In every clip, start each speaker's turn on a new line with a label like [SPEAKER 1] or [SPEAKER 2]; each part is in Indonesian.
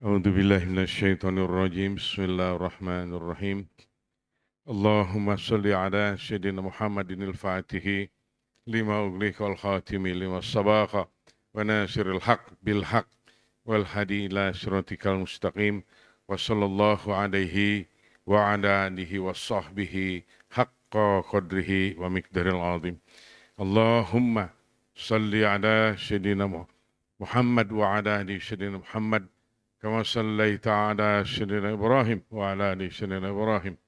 [SPEAKER 1] A'udzu billahi minasyaitonir rajim. Bismillahirrahmanirrahim. Allahumma shalli ala sayyidina Muhammadinil Fatihi lima ughliqa wal khatimi lima sabaqa wa nasiril haq bil haq wal hadi ila siratikal mustaqim wa sallallahu alaihi wa ala alihi wa sahbihi haqqa qadrihi wa miqdaril azim. Allahumma shalli ala sayyidina Muhammad wa ala ali sayyidina Muhammad kama sallaita ala sayyidina Ibrahim wa ala ali sayyidina Ibrahim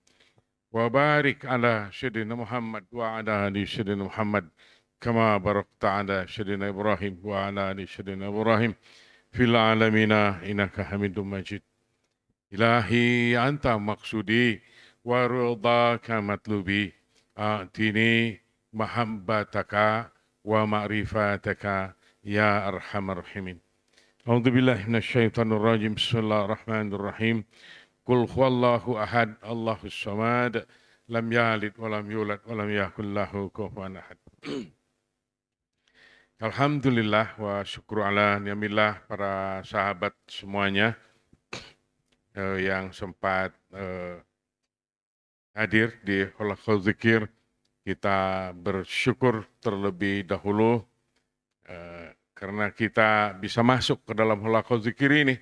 [SPEAKER 1] wa barik ala sayyidina Muhammad wa ala ali sayyidina Muhammad kama barakta ala sayyidina Ibrahim wa ala ali sayyidina Ibrahim fil alamina innaka Hamidum Majid. Ilahi anta maksudi wa ridaka matlubi atini mahabbataka wa ma'rifataka ya arhamar rahimin. A'udzu billahi minasyaitonir rajim. Bismillahirrahmanirrahim. Qul huwallahu ahad, Allahus samad, lam yalid wa lam yulad wa lam yakul lahu kufuwan ahad. Alhamdulillah wa syukru ala ni'amillah para sahabat semuanya yang sempat hadir di Halaqah Zikir. Kita bersyukur terlebih dahulu karena kita bisa masuk ke dalam Halaqah Zikir ini.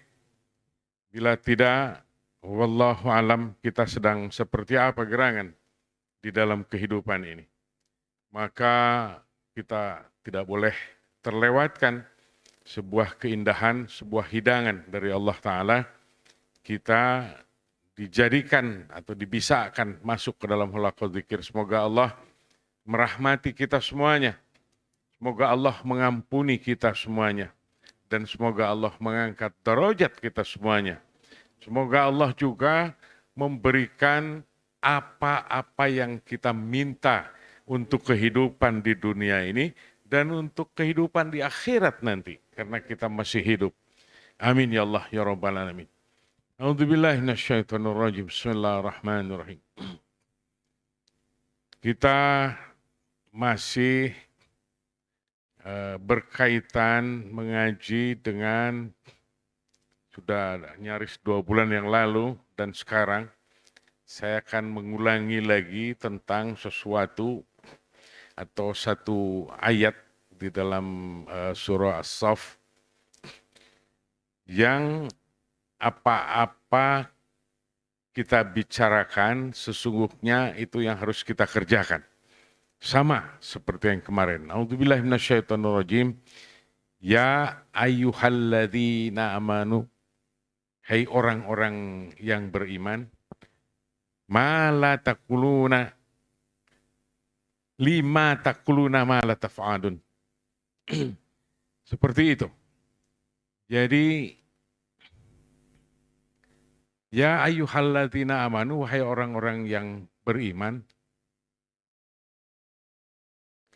[SPEAKER 1] Bila tidak, wallahu alam, kita sedang seperti apa gerangan di dalam kehidupan ini. Maka kita tidak boleh terlewatkan sebuah keindahan, sebuah hidangan dari Allah Ta'ala. Kita dijadikan atau dibisakan masuk ke dalam Halaqah Zikir. Semoga Allah merahmati kita semuanya. Semoga Allah mengampuni kita semuanya. Dan semoga Allah mengangkat derajat kita semuanya. Semoga Allah juga memberikan apa-apa yang kita minta untuk kehidupan di dunia ini dan untuk kehidupan di akhirat nanti. Karena kita masih hidup. Amin ya Allah ya Rabbal Alamin. A'udzubillahi minasyaitonir rajim. Bismillahirrahmanirrahim. Kita masih berkaitan mengaji dengan sudah nyaris 2 bulan yang lalu dan sekarang saya akan mengulangi lagi tentang sesuatu atau satu ayat di dalam surah As-Saff yang apa-apa kita bicarakan sesungguhnya itu yang harus kita kerjakan. Sama seperti yang kemarin. A'udzubillahi minasyaitonirrajim. Ya ayyuhalladzina amanu. Hai orang-orang yang beriman. Ma la taquluna. Lima taquluna ma la taf'alun. Seperti itu. Jadi ya ayyuhalladzina amanu. Hai orang-orang yang beriman.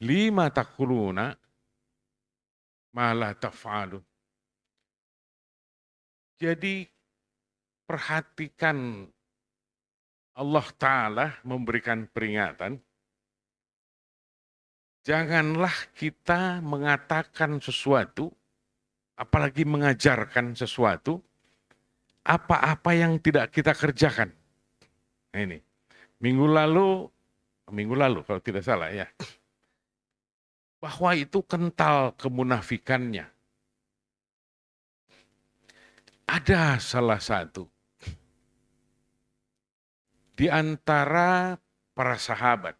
[SPEAKER 1] Lima taquluna ma la taf'alun. Jadi perhatikan Allah Ta'ala memberikan peringatan. Janganlah kita mengatakan sesuatu, apalagi mengajarkan sesuatu, apa-apa yang tidak kita kerjakan. Nah ini, minggu lalu kalau tidak salah ya, bahwa itu kental kemunafikannya. Ada salah satu di antara para sahabat.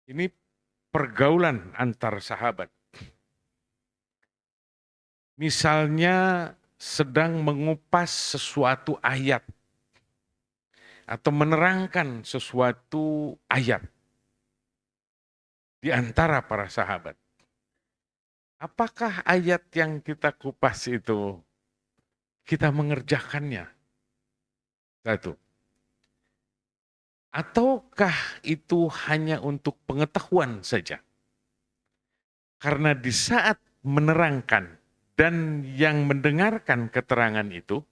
[SPEAKER 1] Ini pergaulan antar sahabat. Misalnya sedang mengupas sesuatu ayat atau menerangkan sesuatu ayat di antara para sahabat. Apakah ayat yang kita kupas itu kita mengerjakannya? Satu. Ataukah itu hanya untuk pengetahuan saja? Karena di saat menerangkan dan yang mendengarkan keterangan itu,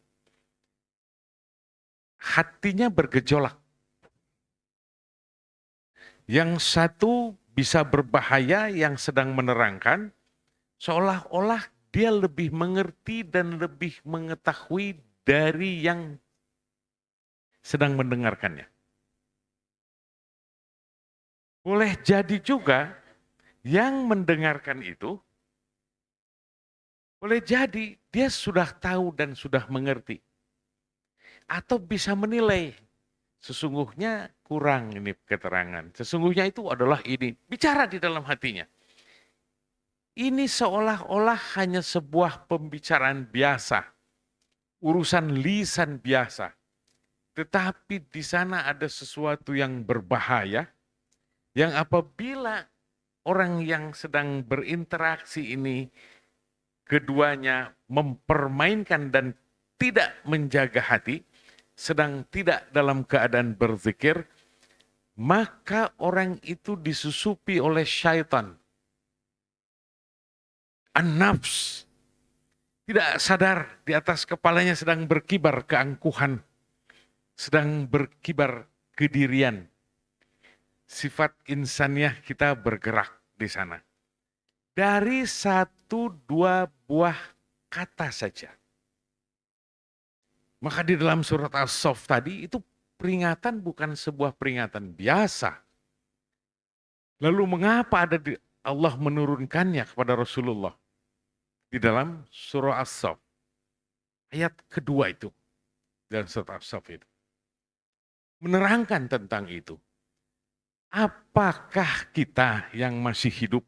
[SPEAKER 1] hatinya bergejolak. Yang satu bisa berbahaya yang sedang menerangkan, seolah-olah dia lebih mengerti dan lebih mengetahui dari yang sedang mendengarkannya. Boleh jadi juga yang mendengarkan itu, boleh jadi dia sudah tahu dan sudah mengerti. Atau bisa menilai, sesungguhnya kurang ini keterangan. Sesungguhnya itu adalah ini. Bicara di dalam hatinya. Ini seolah-olah hanya sebuah pembicaraan biasa. Urusan lisan biasa. Tetapi di sana ada sesuatu yang berbahaya. Yang apabila orang yang sedang berinteraksi ini, keduanya mempermainkan dan tidak menjaga hati, sedang tidak dalam keadaan berzikir, maka orang itu disusupi oleh syaitan. An-nafs, tidak sadar di atas kepalanya sedang berkibar keangkuhan, sedang berkibar kedirian. Sifat insaniah kita bergerak di sana. Dari 1-2 buah kata saja. Maka di dalam surat As-Saff tadi itu peringatan bukan sebuah peringatan biasa. Lalu mengapa Allah menurunkannya kepada Rasulullah? Di dalam surah As-Saff. Ayat kedua itu. Dalam surat As-Saff itu. Menerangkan tentang itu. Apakah kita yang masih hidup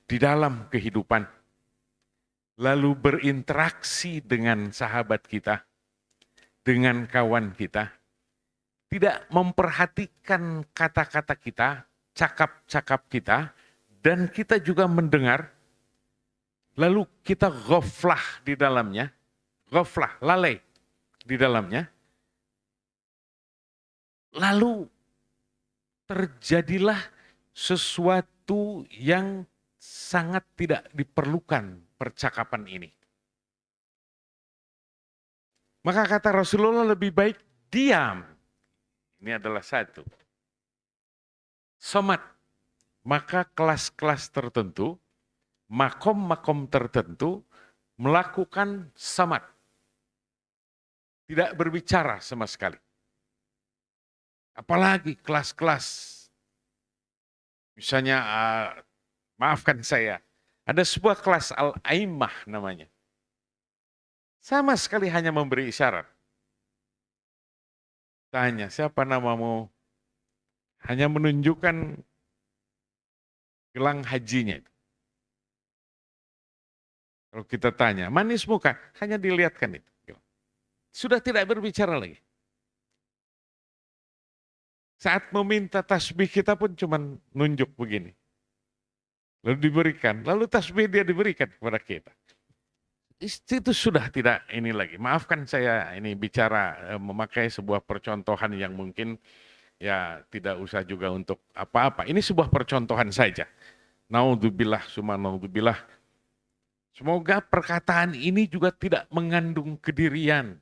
[SPEAKER 1] di dalam kehidupan, lalu berinteraksi dengan sahabat kita, dengan kawan kita, tidak memperhatikan kata-kata kita, cakap-cakap kita, dan kita juga mendengar, lalu kita ghaflah di dalamnya, ghaflah, lalai di dalamnya, lalu terjadilah sesuatu yang sangat tidak diperlukan percakapan ini. Maka kata Rasulullah lebih baik diam. Ini adalah satu. Somat. Maka kelas-kelas tertentu, makom-makom tertentu melakukan somat. Tidak berbicara sama sekali. Apalagi kelas-kelas. Misalnya, maafkan saya, ada sebuah kelas Al-Aimah namanya. Sama sekali hanya memberi isyarat. Tanya, siapa namamu? Hanya menunjukkan gelang hajinya. Kalau kita tanya, manis muka? Hanya dilihatkan itu. Sudah tidak berbicara lagi. Saat meminta tasbih kita pun cuma nunjuk begini. Lalu diberikan, lalu tasbih dia diberikan kepada kita. Itu sudah tidak ini lagi. Maafkan saya ini bicara memakai sebuah percontohan yang mungkin ya tidak usah juga untuk apa-apa. Ini sebuah percontohan saja. Naudzubillah, summa naudzubillah. Semoga perkataan ini juga tidak mengandung kedirian.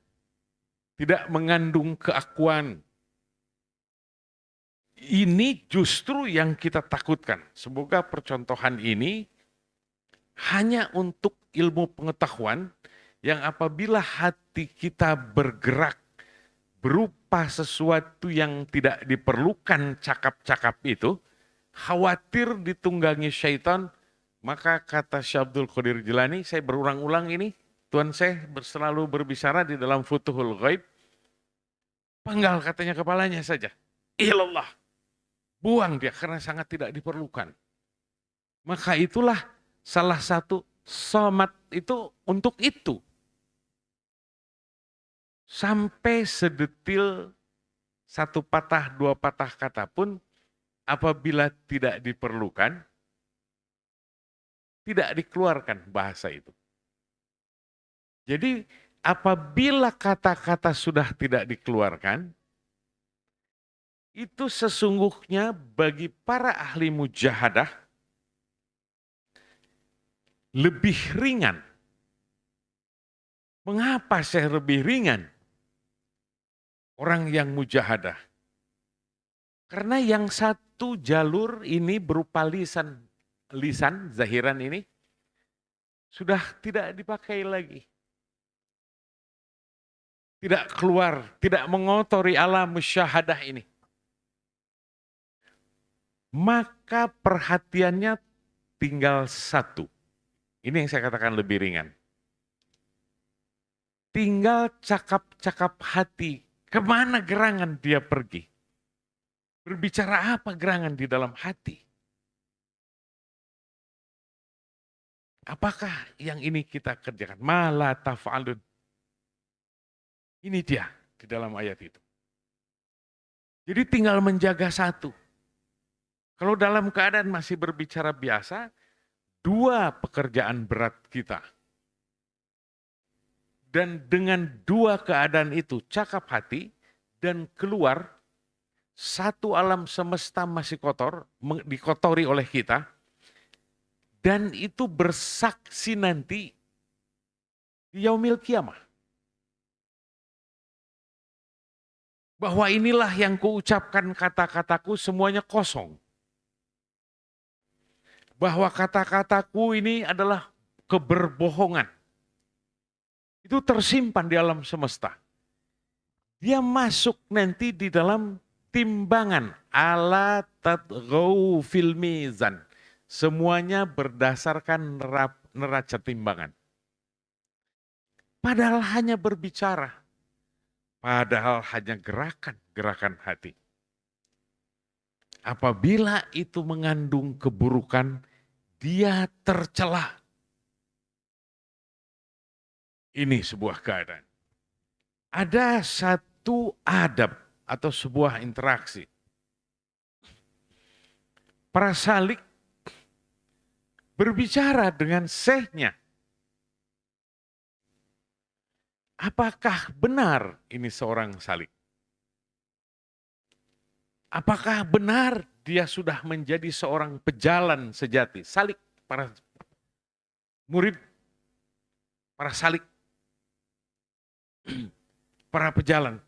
[SPEAKER 1] Tidak mengandung keakuan. Ini justru yang kita takutkan. Semoga percontohan ini hanya untuk ilmu pengetahuan yang apabila hati kita bergerak berupa sesuatu yang tidak diperlukan cakap-cakap itu, khawatir ditunggangi syaitan, maka kata Syekh Abdul Qadir Jilani, saya berulang-ulang ini, Tuhan saya selalu berbicara di dalam Futuhul Ghaib, penggal katanya kepalanya saja, ilallah, buang dia karena sangat tidak diperlukan. Maka itulah salah satu somat itu untuk itu. Sampai sedetil 1 patah 2 patah kata pun apabila tidak diperlukan, tidak dikeluarkan bahasa itu. Jadi apabila kata-kata sudah tidak dikeluarkan, itu sesungguhnya bagi para ahli mujahadah lebih ringan. Mengapa saya lebih ringan? Orang yang mujahadah. Karena yang satu jalur ini berupa lisan zahiran ini, sudah tidak dipakai lagi. Tidak keluar, tidak mengotori alam musyahadah ini. Maka perhatiannya tinggal satu. Ini yang saya katakan lebih ringan. Tinggal cakap-cakap hati. Kemana gerangan dia pergi? Berbicara apa gerangan di dalam hati? Apakah yang ini kita kerjakan? Mala taf'alun. Ini dia di dalam ayat itu. Jadi tinggal menjaga satu. Kalau dalam keadaan masih berbicara biasa, dua pekerjaan berat kita. Dan dengan dua keadaan itu, cakap hati dan keluar, satu alam semesta masih kotor, dikotori oleh kita, dan itu bersaksi nanti di yaumil kiamah. Bahwa inilah yang kuucapkan kata-kataku semuanya kosong. Bahwa kata-kataku ini adalah keberbohongan. Itu tersimpan di alam semesta. Dia masuk nanti di dalam timbangan. Ala tadghaw fil mizan. Semuanya berdasarkan neraca timbangan. Padahal hanya berbicara. Padahal hanya gerakan hati. Apabila itu mengandung keburukan, dia tercela. Ini sebuah keadaan. Ada satu adab atau sebuah interaksi. Para salik berbicara dengan syekhnya. Apakah benar ini seorang salik? Apakah benar dia sudah menjadi seorang pejalan sejati? Salik, para murid, para salik, para pejalan.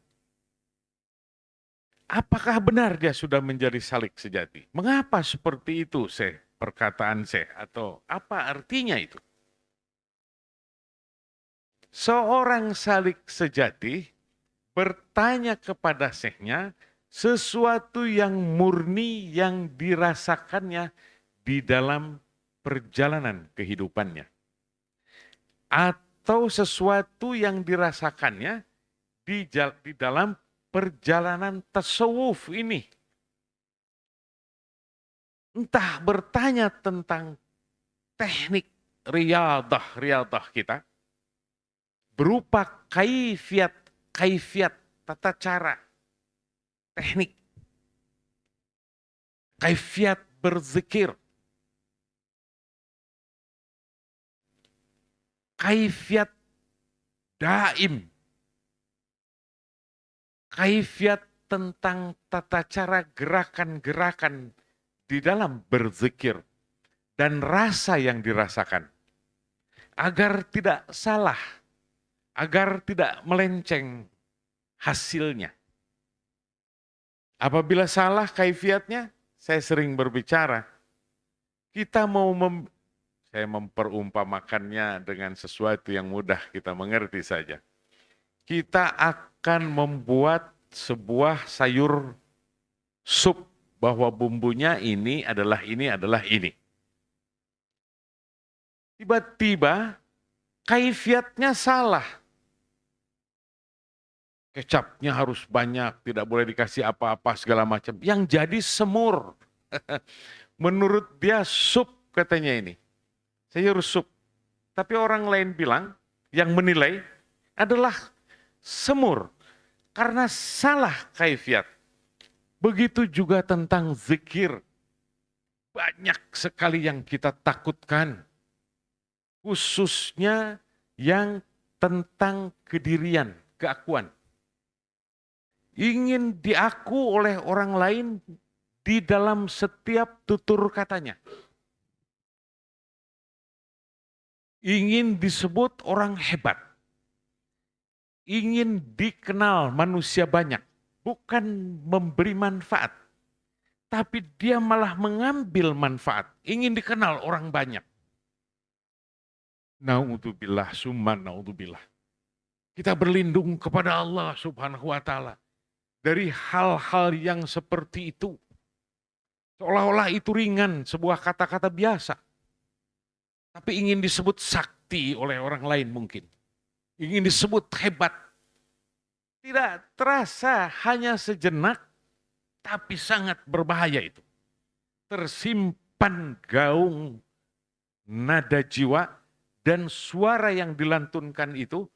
[SPEAKER 1] Apakah benar dia sudah menjadi salik sejati? Mengapa seperti itu, Syekh? Perkataan Syekh atau apa artinya itu? Seorang salik sejati bertanya kepada syekhnya sesuatu yang murni yang dirasakannya di dalam perjalanan kehidupannya. Atau sesuatu yang dirasakannya di dalam perjalanan tasawuf ini. Entah bertanya tentang teknik riyadah kita, berupa kaifiat, tata cara, teknik, kaifiat berzikir, kaifiat daim, kaifiat tentang tata cara gerakan-gerakan di dalam berzikir dan rasa yang dirasakan. Agar tidak salah, agar tidak melenceng hasilnya. Apabila salah kaifiatnya, saya sering berbicara, kita mau saya memperumpamakannya dengan sesuatu yang mudah kita mengerti saja. Kita akan membuat sebuah sayur sup bahwa bumbunya ini adalah ini, adalah ini. Tiba-tiba kaifiatnya salah. Kecapnya harus banyak, tidak boleh dikasih apa-apa segala macam. Yang jadi semur. Menurut dia sup katanya ini. Sayur sup. Tapi orang lain bilang, yang menilai adalah semur. Karena salah kaifiat. Begitu juga tentang zikir. Banyak sekali yang kita takutkan. Khususnya yang tentang kedirian, keakuan. Ingin diaku oleh orang lain di dalam setiap tutur katanya. Ingin disebut orang hebat. Ingin dikenal manusia banyak. Bukan memberi manfaat. Tapi dia malah mengambil manfaat. Ingin dikenal orang banyak. Naudzubillah, summa naudzubillah. Kita berlindung kepada Allah Subhanahu wa taala dari hal-hal yang seperti itu. Seolah-olah itu ringan, sebuah kata-kata biasa. Tapi ingin disebut sakti oleh orang lain mungkin. Ingin disebut hebat. Tidak terasa, hanya sejenak, tapi sangat berbahaya itu. Tersimpan gaung nada jiwa dan suara yang dilantunkan itu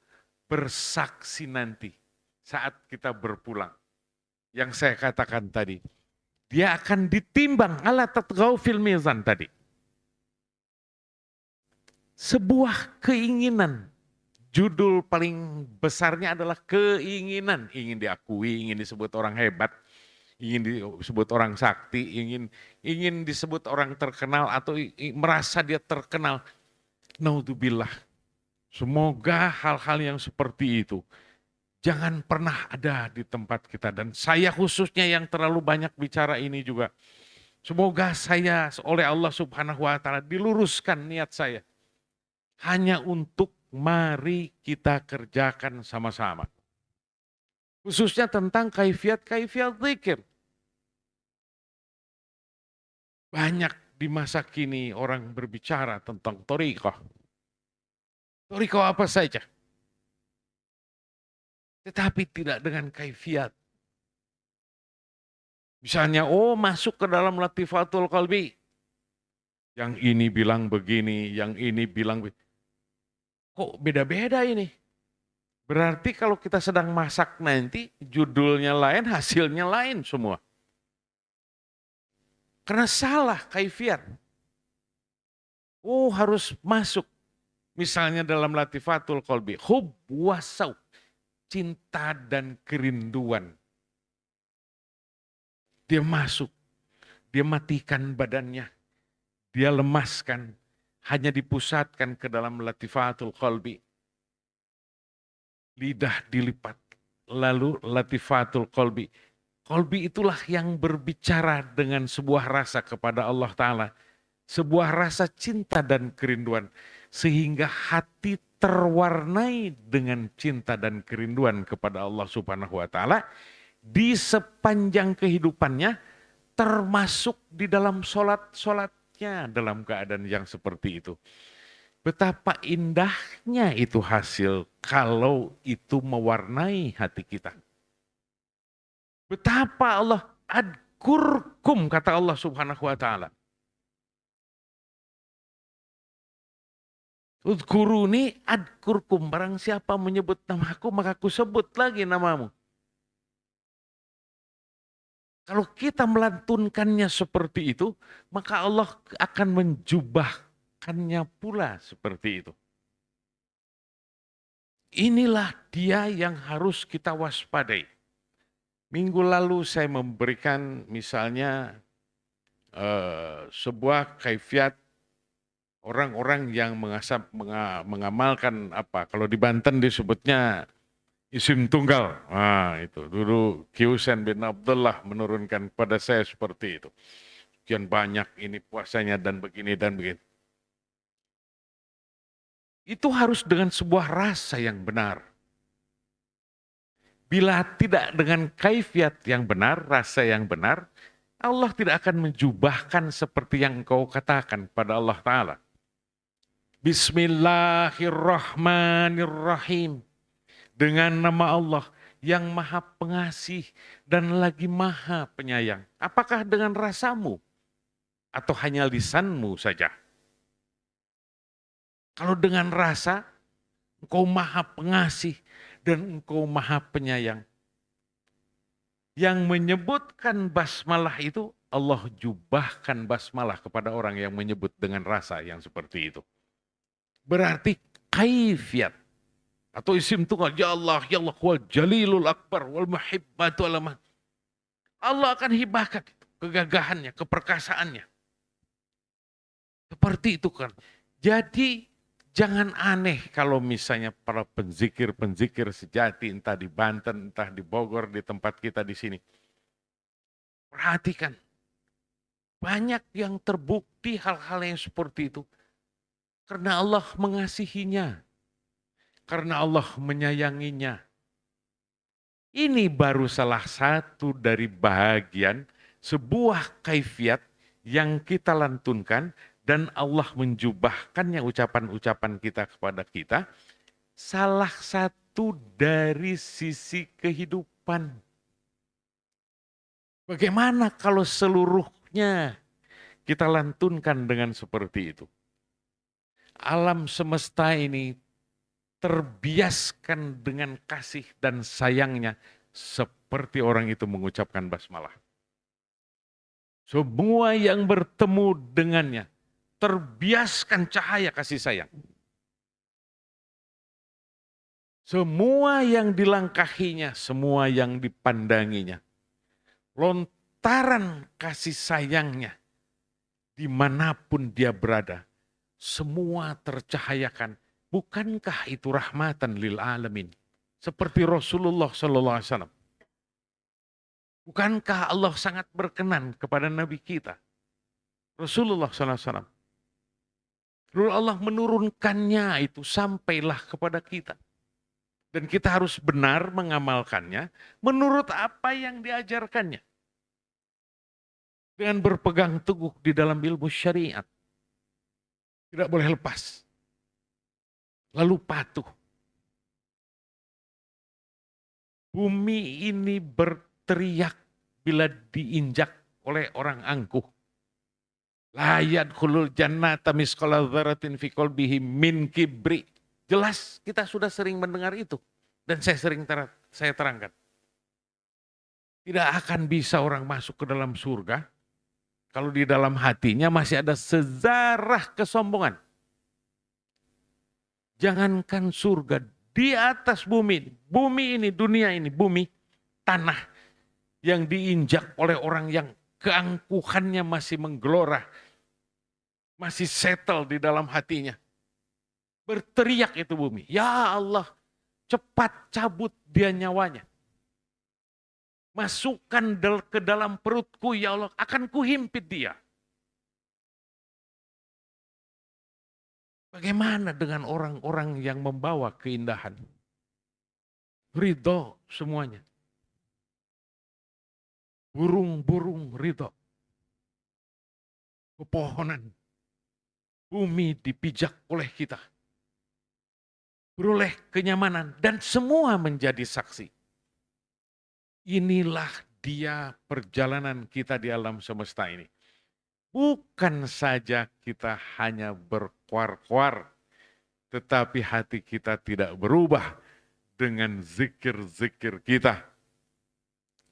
[SPEAKER 1] bersaksi nanti saat kita berpulang. Yang saya katakan tadi, dia akan ditimbang ala tatghaw fil mizan tadi. Sebuah keinginan, judul paling besarnya adalah keinginan, ingin diakui, ingin disebut orang hebat, ingin disebut orang sakti, ingin disebut orang terkenal atau merasa dia terkenal. Naudzubillah. Semoga hal-hal yang seperti itu jangan pernah ada di tempat kita. Dan saya khususnya yang terlalu banyak bicara ini juga. Semoga saya oleh Allah Subhanahu wa taala diluruskan niat saya. Hanya untuk mari kita kerjakan sama-sama. Khususnya tentang kaifiat zikir. Banyak di masa kini orang berbicara tentang thariqah. Thariqah apa saja. Tetapi tidak dengan kaifiat. Misalnya, masuk ke dalam latifatul qalbi. Yang ini bilang begini, yang ini bilang begini. Kok beda-beda ini? Berarti kalau kita sedang masak nanti, judulnya lain, hasilnya lain semua. Karena salah kaifiat. Harus masuk. Misalnya dalam latifatul qalbi. Hub wasau. Cinta dan kerinduan. Dia masuk. Dia matikan badannya. Dia lemaskan. Hanya dipusatkan ke dalam latifatul qalbi. Lidah dilipat. Lalu latifatul qalbi. Qalbi itulah yang berbicara dengan sebuah rasa kepada Allah Ta'ala. Sebuah rasa cinta dan kerinduan. Sehingga hati terwarnai dengan cinta dan kerinduan kepada Allah Subhanahu wa Ta'ala. Di sepanjang kehidupannya, termasuk di dalam sholat-sholatnya dalam keadaan yang seperti itu. Betapa indahnya itu hasil kalau itu mewarnai hati kita. Betapa Allah adkurkum, kata Allah Subhanahu wa taala. Udkuruni adkurkum, barang siapa menyebut namaku maka aku sebut lagi namamu. Kalau kita melantunkannya seperti itu, maka Allah akan menjubahkannya pula seperti itu. Inilah dia yang harus kita waspadai. Minggu lalu saya memberikan misalnya sebuah kaifiat orang-orang yang mengamalkan apa, kalau di Banten disebutnya isim tunggal. Nah, itu dulu Ki Husain bin Abdullah menurunkan kepada saya seperti itu. Sekian banyak ini puasanya dan begini dan begini. Itu harus dengan sebuah rasa yang benar. Bila tidak dengan kaifiat yang benar, rasa yang benar, Allah tidak akan menjubahkan seperti yang engkau katakan pada Allah Ta'ala. Bismillahirrahmanirrahim. Dengan nama Allah yang maha pengasih dan lagi maha penyayang. Apakah dengan rasamu? Atau hanya lisanmu saja? Kalau dengan rasa, engkau maha pengasih dan engkau maha penyayang. Yang menyebutkan basmalah itu, Allah jubahkan basmalah kepada orang yang menyebut dengan rasa yang seperti itu. Berarti kaifiat. Atau isim tunggal, ya Allah wal jalilul akbar wal muhibbatu alamah. Allah akan hibahkan kegagahannya, keperkasaannya. Seperti itu kan. Jadi jangan aneh kalau misalnya para penzikir-penzikir sejati, entah di Banten, entah di Bogor, di tempat kita di sini. Perhatikan, banyak yang terbukti hal-hal yang seperti itu.
[SPEAKER 2] Karena Allah mengasihinya, karena Allah menyayanginya. Ini baru salah satu dari bahagian sebuah kaifiat yang kita lantunkan dan Allah menjubahkannya ucapan-ucapan kita kepada kita. Salah satu dari sisi kehidupan. Bagaimana kalau seluruhnya kita lantunkan dengan seperti itu? Alam semesta ini terbiaskan dengan kasih dan sayangnya seperti orang itu mengucapkan basmalah. Semua yang bertemu dengannya terbiaskan cahaya kasih sayang. Semua yang dilangkahinya, semua yang dipandanginya, lontaran kasih sayangnya dimanapun dia berada, semua tercahayakan. Bukankah itu rahmatan lil alamin? Seperti Rasulullah Sallallahu Alaihi Wasallam. Bukankah Allah sangat berkenan kepada Nabi kita, Rasulullah Sallallahu Alaihi Wasallam? Lalu Allah menurunkannya itu sampailah kepada kita. Dan kita harus benar mengamalkannya menurut apa yang diajarkannya. Dengan berpegang teguh di dalam ilmu syariat. Tidak boleh lepas. Lalu patuh. Bumi ini berteriak bila diinjak oleh orang angkuh. La yadkhulul jannata misqala dzarratin fi qalbihi min kibri. Jelas kita sudah sering mendengar itu. Dan saya terangkan. Tidak akan bisa orang masuk ke dalam surga kalau di dalam hatinya masih ada sezarah kesombongan. Jangankan surga, di atas bumi ini, dunia ini, bumi, tanah yang diinjak oleh orang yang keangkuhannya masih menggelora, masih settle di dalam hatinya. Berteriak itu bumi, ya Allah, cepat cabut dia nyawanya. Masukkan ke dalam perutku ya Allah, akan kuhimpit dia. Bagaimana dengan orang-orang yang membawa keindahan? Ridho semuanya. Burung-burung ridho. Pepohonan. Bumi dipijak oleh kita. Beroleh kenyamanan dan semua menjadi saksi. Inilah dia perjalanan kita di alam semesta ini. Bukan saja kita hanya berkuar-kuar, tetapi hati kita tidak berubah dengan zikir-zikir kita.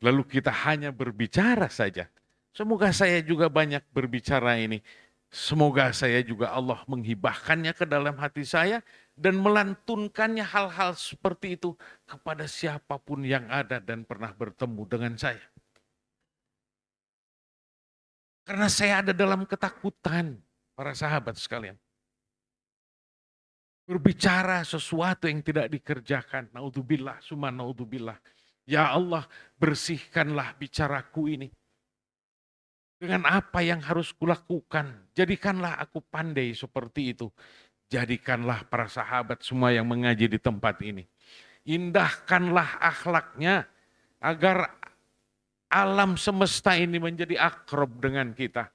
[SPEAKER 2] Lalu kita hanya berbicara saja. Semoga saya juga banyak berbicara ini. Semoga saya juga Allah menghibahkannya ke dalam hati saya dan melantunkannya hal-hal seperti itu kepada siapapun yang ada dan pernah bertemu dengan saya. Karena saya ada dalam ketakutan, para sahabat sekalian. Berbicara sesuatu yang tidak dikerjakan. Naudzubillah, summa naudzubillah. Ya Allah, bersihkanlah bicaraku ini. Dengan apa yang harus kulakukan. Jadikanlah aku pandai seperti itu. Jadikanlah para sahabat semua yang mengaji di tempat ini. Indahkanlah akhlaknya agar alam semesta ini menjadi akrab dengan kita.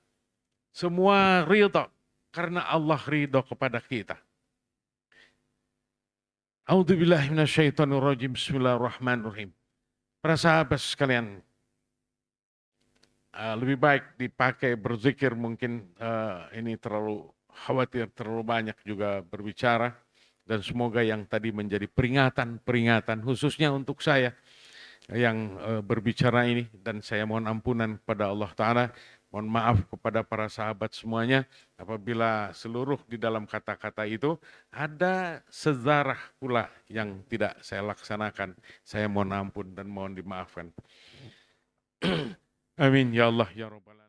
[SPEAKER 2] Semua ridho karena Allah ridho kepada kita. A'udzubillahi minasyaitonirrajim. Bismillahirrahmanirrahim. Para sahabat sekalian, lebih baik dipakai berzikir, mungkin ini terlalu khawatir, terlalu banyak juga berbicara. Dan semoga yang tadi menjadi peringatan khususnya untuk saya yang berbicara ini. Dan saya mohon ampunan kepada Allah Ta'ala. Mohon maaf kepada para sahabat semuanya apabila seluruh di dalam kata-kata itu ada sezarah pula yang tidak saya laksanakan. Saya mohon ampun dan mohon dimaafkan. Amin ya Allah ya Rabbal